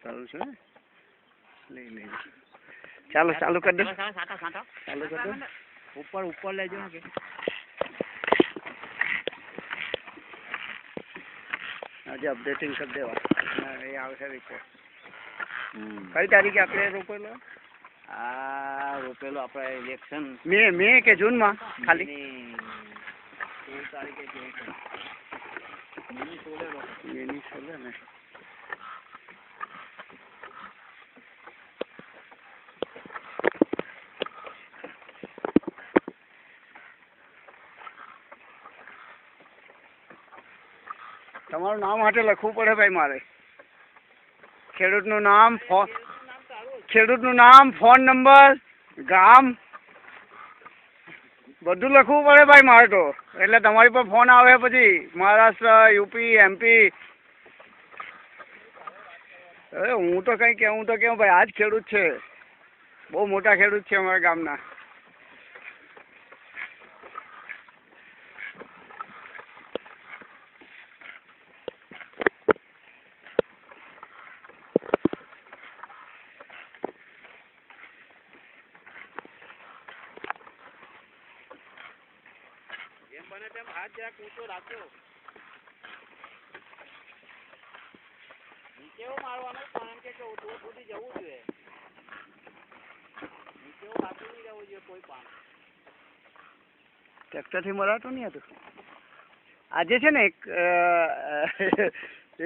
ઉતારું છું ને લઈ ચાલો ચાલુ કરી દો ચાલુ કરી દો ઉપર લેજો ને કે આજે અપડેટિંગ કરી દેવા એ આવશે રિપોર્ટ કઈ તારીખે આપણે રોપેલો રોપેલો આપણે ઇલેક્શન મે કે જૂનમાં ખાલી 16 તારીખે મેની 16 ને તમારું નામ માટે લખવું પડે ભાઈ મારે ખેડૂતનું નામ ફોન નંબર ગામ બધું લખવું પડે ભાઈ મારે તો એટલે તમારી પર ફોન આવે પછી મહારાષ્ટ્ર યુપી એમપી અરે હું તો કંઈ કહું ભાઈ આ જ ખેડૂત છે બહુ મોટા ખેડૂત છે અમારા ગામના બને તેમ હાથ જરાક ઊંચો રાખજો નીચે મારવાનો કારણ કે સુધી જવું જોઈએ નીચે બાકી નહીં જવું જોઈએ કોઈ પાન ટ્રેક્ટરથી મરાતો નહીં હતું આજે છે ને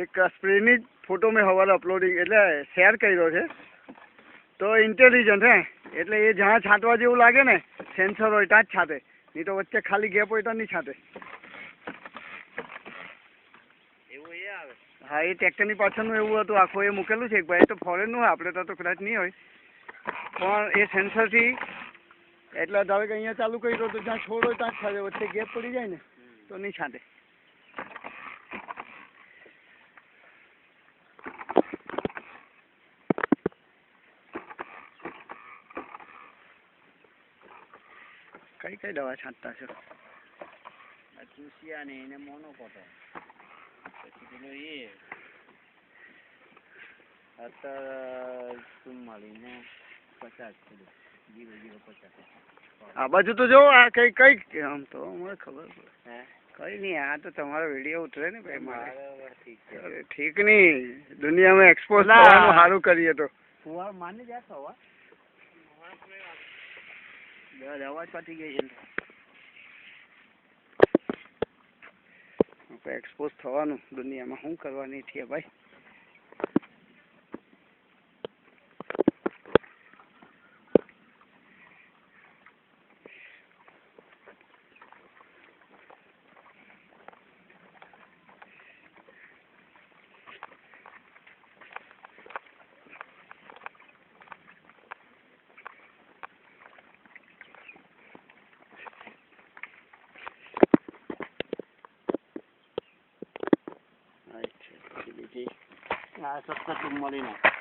એક સ્પ્રેની ફોટો મેં સવારે અપલોડિંગ એટલે શેર કર્યો છે તો ઇન્ટેલિજન્ટ હે એટલે એ જ્યાં છાંટવા જેવું લાગે ને સેન્સર હોય ત્યાં જ છાંટે નહીં તો વચ્ચે ખાલી ગેપ હોય તો નહીં છાંટે એવું એ આવે હા એ ટ્રેક્ટરની પાછળનું એવું હતું આખું એ મૂકેલું છે એક ભાઈ તો ફોરેનનું હોય આપણે તો કદાચ નહીં હોય પણ એ સેન્સરથી એટલે ધારો કે અહીંયા ચાલુ કરી દો તો જ્યાં છોડ હોય ત્યાં જ છાંટે વચ્ચે ગેપ પડી જાય ને તો નહીં છાંટે કઈ દવા છાંટતા છો ચૂસિયા ને એને મોનોકોટો પછી પેલું એ અત્યારે 44 ને 50 કિલો 0.50 આ બાજુ તો જો આ કઈ આમ તો મને ખબર પડે કઈ નહીં આ તો તમારો વિડીયો ઉતરે ને ભાઈ મારે ઠીક નહીં દુનિયામાં એક્સપોઝ થવાનું સારું કરીએ તો ફુવાર માની જાય સવાર અવાજ પાટી ગઈ છે એક્સપોઝ થવાનું દુનિયામાં શું કરવાની છે ભાઈ આ સસ્તા મળીને